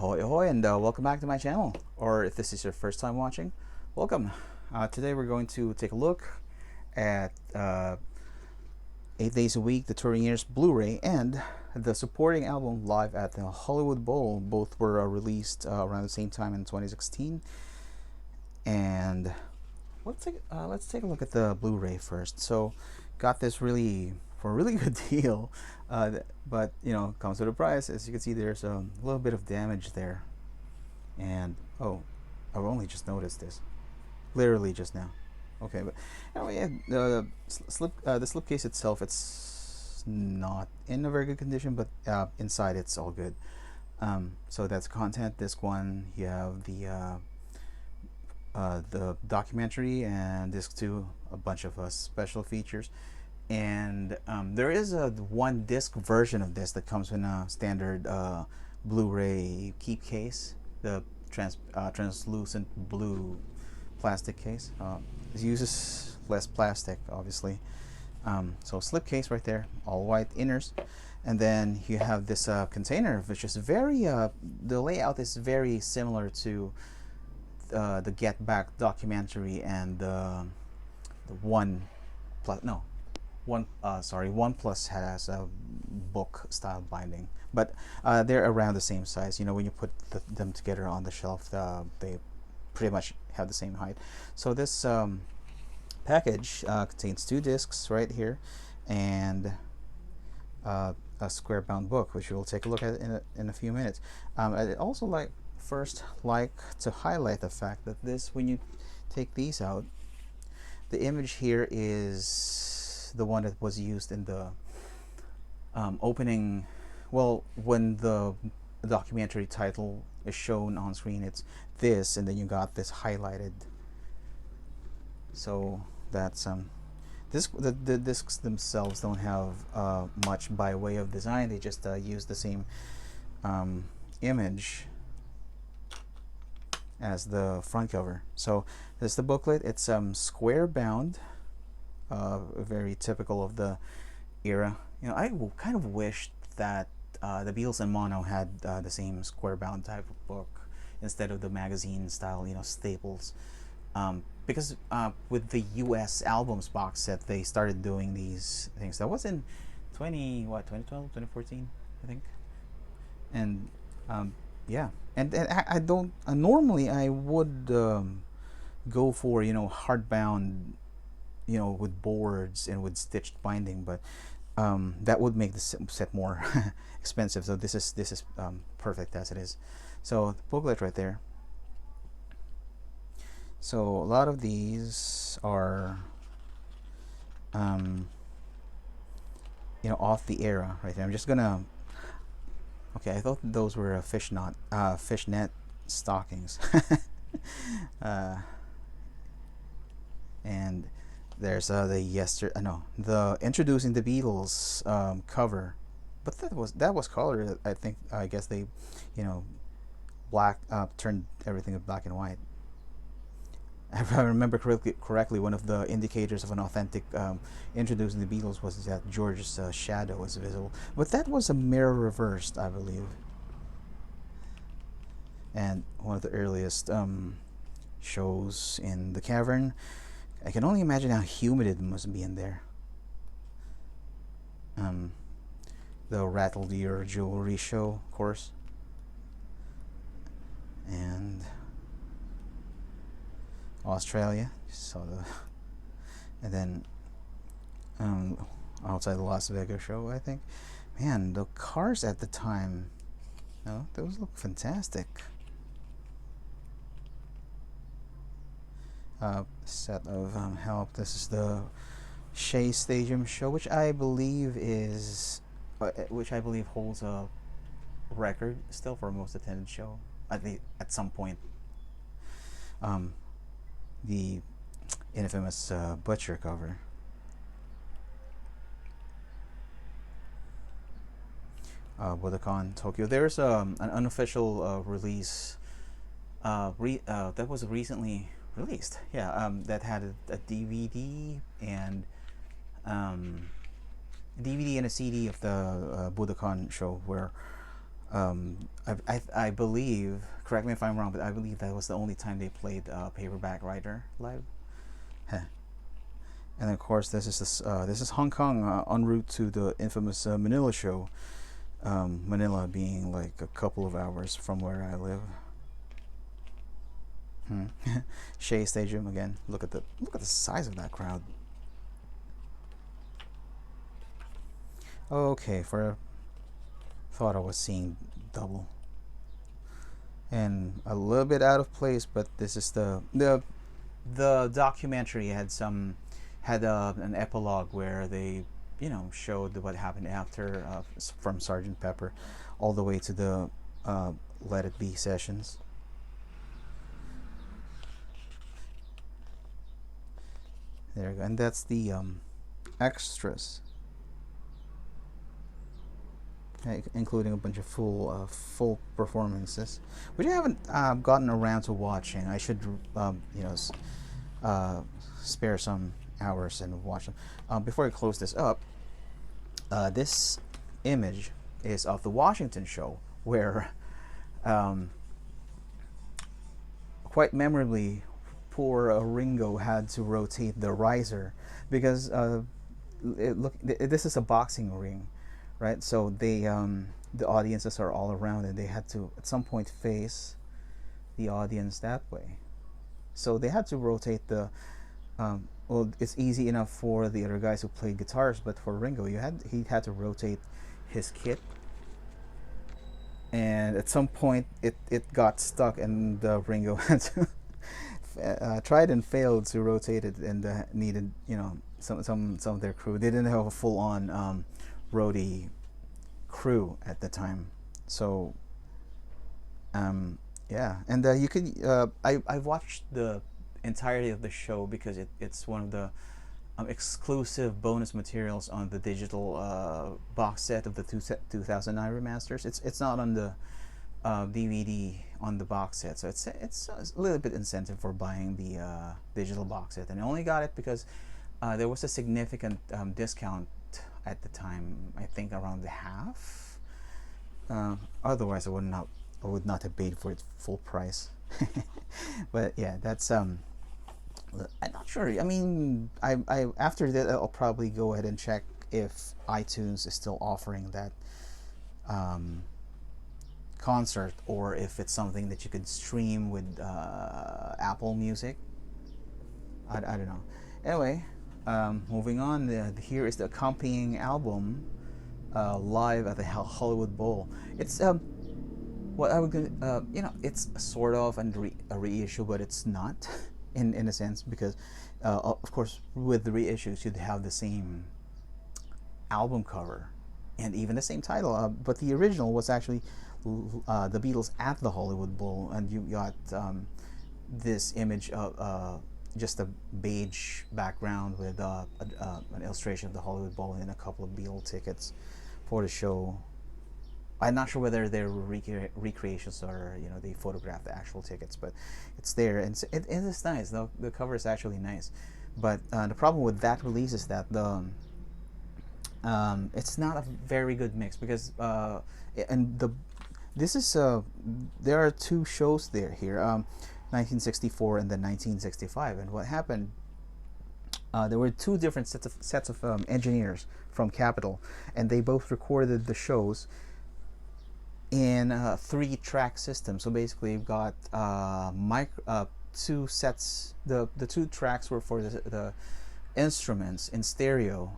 Ahoy, ahoy, and welcome back to my channel. Or if this is your first time watching, welcome. Today we're going to take a look at 8 Days a Week, the Touring Years Blu-ray, and the supporting album Live at the Hollywood Bowl. Both were released around the same time in 2016. And let's take a look at the Blu-ray first. So, got this really for a really good deal, but you know, comes with a price. As you can see, there's a little bit of damage there, and oh, I've only just noticed this, literally just now. Okay, but anyway, yeah, the slipcase itself, it's not in a very good condition, but inside it's all good. So that's content. Disc one, you have the documentary, and disc two, a bunch of special features. And there is a one disc version of this that comes in a standard Blu-ray keep case, the translucent blue plastic case. It uses less plastic, obviously. So slipcase right there, all white inners, and then you have this container, which is very the layout is very similar to the Get Back documentary and the one plus no one one plus has a book style binding, but they're around the same size. You know, when you put them together on the shelf, they pretty much have the same height. So this package contains two discs right here, and a square bound book, which we'll take a look at in a few minutes. I'd also like to highlight the fact that when you take these out, the image here is the one that was used in the opening. Well, when the documentary title is shown on screen, it's this, and then you got this highlighted. So that's the discs themselves don't have much by way of design. They just use the same image as the front cover. So this is the booklet. It's square bound, very typical of the era. You know, I kind of wished that the Beatles and Mono had the same square bound type of book instead of the magazine style, you know, staples. Because with the US albums box set, they started doing these things. That was in 2012, 2014, I think. And yeah, and I don't normally I would go for, you know, hardbound, you know, with boards and with stitched binding, but that would make the set more expensive. So this is perfect as it is. So the booklet right there. So a lot of these are you know, off the era right there. I'm just gonna, okay, I thought those were fishnet stockings. And there's the introducing the Beatles cover, but that was colored. I think, I guess they, you know, turned everything black and white. If I remember correctly, one of the indicators of an authentic introducing the Beatles was that George's shadow was visible, but that was a mirror reversed, I believe. And one of the earliest shows in the cavern. I can only imagine how humid it must be in there. The Rattle Your Jewelry show, of course. And Australia, and then outside the Las Vegas show, I think. Man, the cars at the time, no, those look fantastic. Set of help. This is the Shea Stadium show, which I believe holds a record still for most attended show at some point. The infamous Butcher cover. Budokan Tokyo. There's an unofficial release that was recently released. Yeah, that had a DVD and DVD and a CD of the Budokan show, where I believe, correct me if I'm wrong, but I believe that was the only time they played Paperback Writer live. Heh. And of course, this is Hong Kong en route to the infamous Manila show. Manila being like a couple of hours from where I live. Shea Stadium again. Look at the size of that crowd. Okay, for thought I was seeing double, and a little bit out of place, but this is the documentary had an epilogue where they showed what happened after from Sergeant Pepper all the way to the Let It Be sessions. There you go, and that's the extras, including a bunch of full performances, which I haven't gotten around to watching. I should spare some hours and watch them. Before I close this up, this image is of the Washington show, where quite memorably, poor Ringo had to rotate the riser because this is a boxing ring, right? So the audiences are all around, and they had to at some point face the audience that way. So they had to rotate the. Well, it's easy enough for the other guys who played guitars, but for Ringo, he had to rotate his kit, and at some point it got stuck, and Ringo had to tried and failed to rotate it, and needed some of their crew. They didn't have a full on roadie crew at the time, so yeah. And you could I've watched the entirety of the show because it's one of the exclusive bonus materials on the digital box set of the 2009 remasters. It's not on the DVD on the box set, so it's a little bit incentive for buying the digital box set, and I only got it because there was a significant discount at the time. I think around the half. Otherwise, I would not have paid for it full price. But yeah, that's I'm not sure. I mean, I after that I'll probably go ahead and check if iTunes is still offering that concert, or if it's something that you could stream with Apple Music. I don't know. Anyway, moving on. Here is the accompanying album, live at the Hollywood Bowl. It's what I would it's sort of a reissue, but it's not in a sense, because of course with the reissues you'd have the same album cover and even the same title, but the original was actually the Beatles at the Hollywood Bowl, and you got this image of just a beige background with an illustration of the Hollywood Bowl and a couple of Beatle tickets for the show. I'm not sure whether they're recreations or they photographed the actual tickets, but it's there, and it is nice. The cover is actually nice, but the problem with that release is that it's not a very good mix, because this is there are two shows here, 1964 and then 1965, and what happened? There were two different sets of engineers from Capitol, and they both recorded the shows in a 3-track system. So basically, you've got two sets. The 2 tracks were for the instruments in stereo,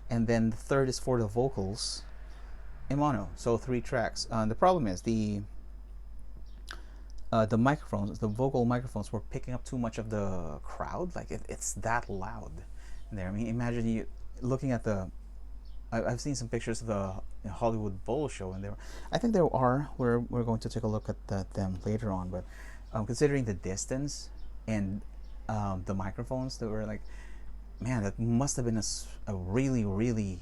and then the third is for the vocals in mono. So 3 tracks. The problem is the microphones, the vocal microphones, were picking up too much of the crowd. Like it's that loud in there. I mean, imagine you looking at I've seen some pictures of the Hollywood Bowl show, and I think there are. We're going to take a look at them later on, but considering the distance and the microphones, that were like, man, that must have been a really, really.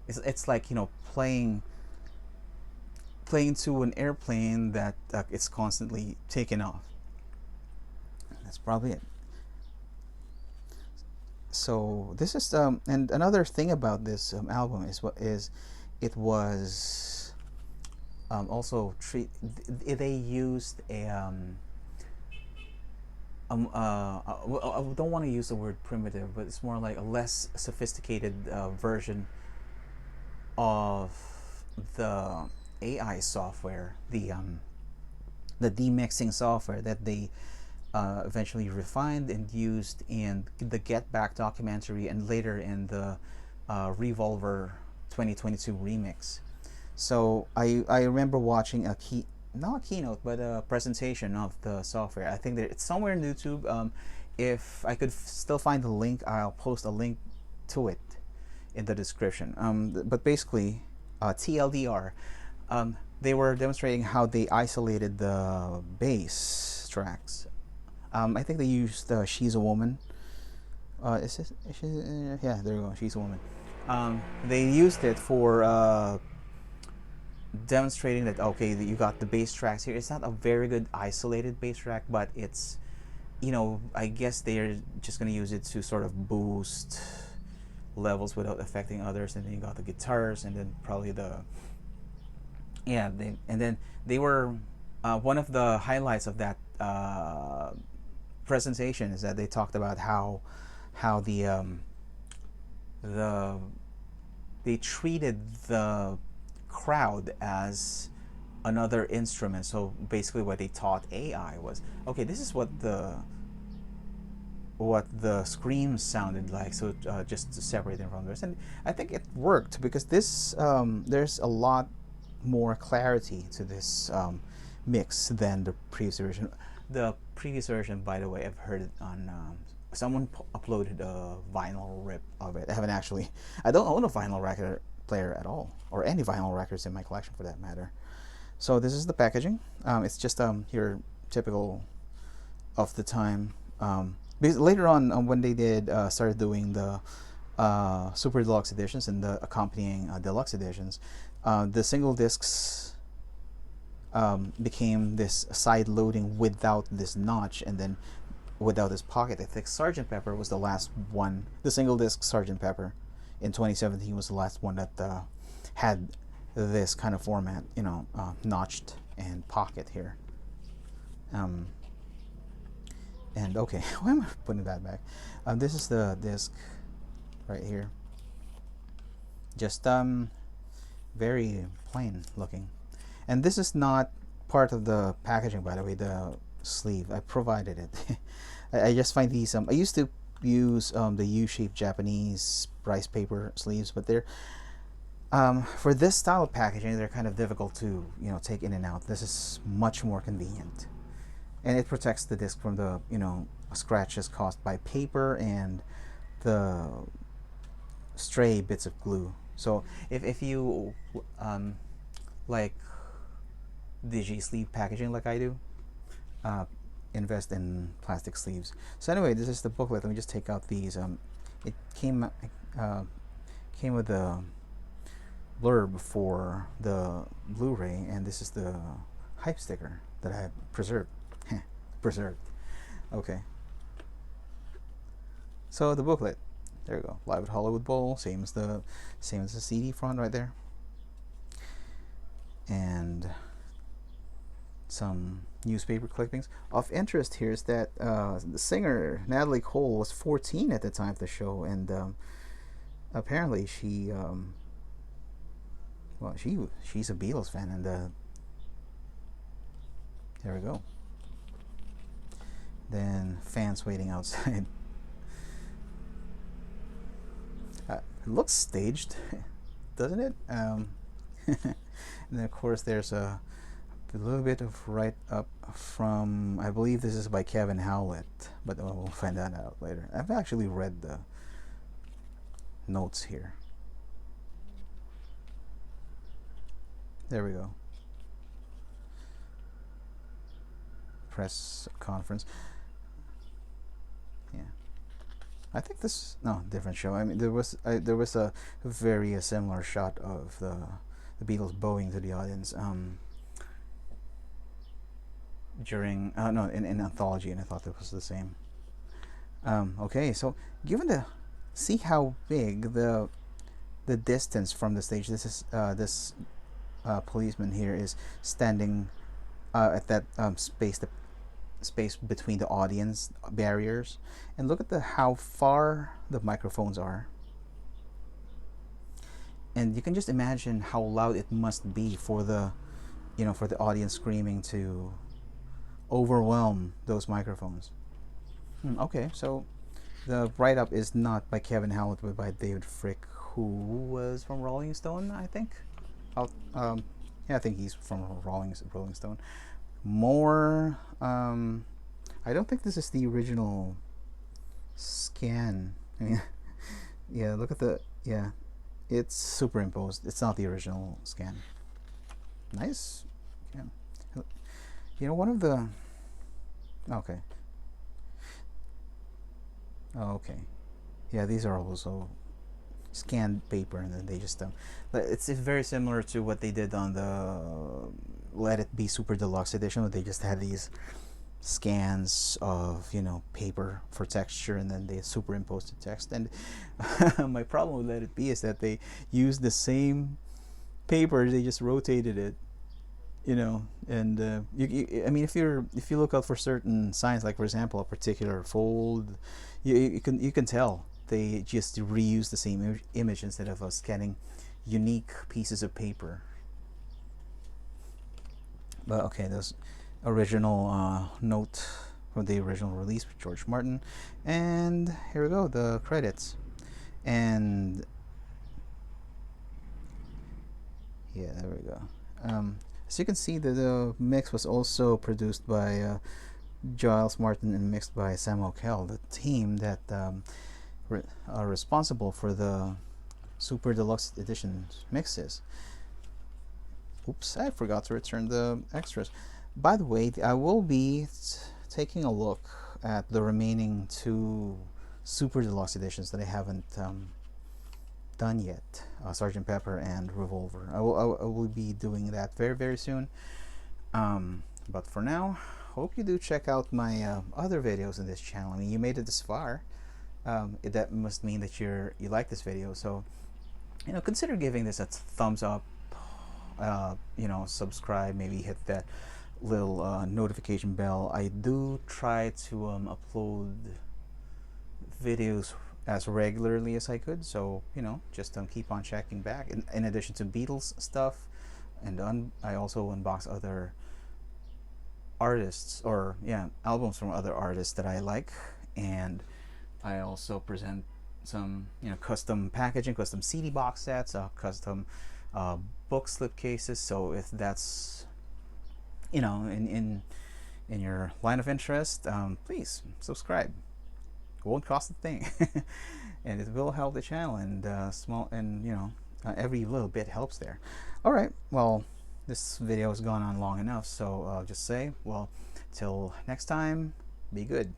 It's like playing to an airplane that it's constantly taking off. That's probably it. So this is and another thing about this album is it was also they used a I don't want to use the word primitive, but it's more like a less sophisticated version of the AI software, the demixing software that they eventually refined and used in the Get Back documentary and later in the Revolver 2022 remix. So I remember watching not a keynote, but a presentation of the software. I think that it's somewhere on YouTube. If I could still find the link, I'll post a link to it in the description. But basically, TLDR, they were demonstrating how they isolated the bass tracks. I think they used "She's a Woman." Yeah, there you go. "She's a Woman." They used it for demonstrating that okay, you got the bass tracks here. It's not a very good isolated bass track, but it's, I guess they're just gonna use it to sort of boost levels without affecting others. And then you got the guitars, and then probably and then they were one of the highlights of that presentation is that they talked about how the they treated the crowd as another instrument. So basically what they taught AI was, okay, this is what the screams sounded like, so just to separate them from the rest. And I think it worked because this there's a lot more clarity to this mix than the previous version. The previous version, by the way, I've heard it on someone uploaded a vinyl rip of it. I don't own a vinyl record player at all, or any vinyl records in my collection for that matter. So this is the packaging. It's just your typical of the time. Because later on, when they did started doing the super deluxe editions and the accompanying deluxe editions, the single discs became this side loading without this notch and then without this pocket. I think Sgt. Pepper was the last one. The single disc Sgt. Pepper in 2017 was the last one that had this kind of format, notched and pocket here. And okay, why am I putting that back? This is the disc right here. Just very plain looking. And this is not part of the packaging, by the way, the sleeve. I provided it. I just find these, I used to use the U-shaped Japanese rice paper sleeves, but they're, for this style of packaging, they're kind of difficult to, take in and out. This is much more convenient. And it protects the disc from the, scratches caused by paper and the stray bits of glue. So if you like digi sleeve packaging like I do, invest in plastic sleeves. So anyway, this is the booklet. Let me just take out these. It came with a blurb for the Blu-ray, and this is the hype sticker that I preserved. Preserved. Okay. So the booklet. There you go. Live at Hollywood Bowl. Same as the CD front right there. And some newspaper clippings. Of interest here is that the singer Natalie Cole was 14 at the time of the show, and apparently she's a Beatles fan, and there we go. Then fans waiting outside. It looks staged, doesn't it? And then of course there's a little bit of write-up from, I believe this is by Kevin Howlett, but we'll find that out later. I've actually read the notes here. There we go. Press conference. Yeah, I think this different show. I mean, there was a very similar shot of the Beatles bowing to the audience during in Anthology, and I thought that was the same. Okay, so see how big the distance from the stage. This is this policeman here is standing at that space between the audience barriers, and look at the how far the microphones are, and you can just imagine how loud it must be for the for the audience screaming to overwhelm those microphones. Okay, so the write-up is not by Kevin Howlett but by David Frick, who was from Rolling Stone, I think. I'll, yeah, I think he's from Rolling Stone. More, I don't think this is the original scan. I mean, yeah, look at the, yeah, it's superimposed. It's not the original scan. Nice. Yeah. One of the, okay. Oh, okay. Yeah, these are also scanned paper, and then they just it's very similar to what they did on the Let It Be Super Deluxe edition, where they just had these scans of paper for texture, and then they superimposed the text. And my problem with Let It Be is that they used the same paper, they just rotated it, and I mean, if you look out for certain signs, like for example a particular fold, you can tell they just reuse the same image instead of scanning unique pieces of paper. But okay, those original note from the original release with George Martin, and here we go, the credits. And yeah, there we go. As you can see, the mix was also produced by Giles Martin and mixed by Samuel Kell, the team that are responsible for the Super Deluxe Edition mixes. Oops, I forgot to return the extras. By the way, I will be taking a look at the remaining 2 Super Deluxe Editions that I haven't done yet, Sgt. Pepper and Revolver. I will be doing that very, very soon. But for now, hope you do check out my other videos in this channel. I mean, you made it this far. That must mean that you like this video. So, consider giving this a thumbs up. Subscribe. Maybe hit that little notification bell. I do try to upload videos as regularly as I could, so just keep on checking back. In addition to Beatles stuff, and I also unbox other artists, or albums from other artists that I like, and I also present some custom packaging, custom CD box sets, custom book slip cases. So if that's in your line of interest, please subscribe. It won't cost a thing. And it will help the channel, and every little bit helps there. All right, well, this video has gone on long enough, so I'll just say, well, till next time, be good.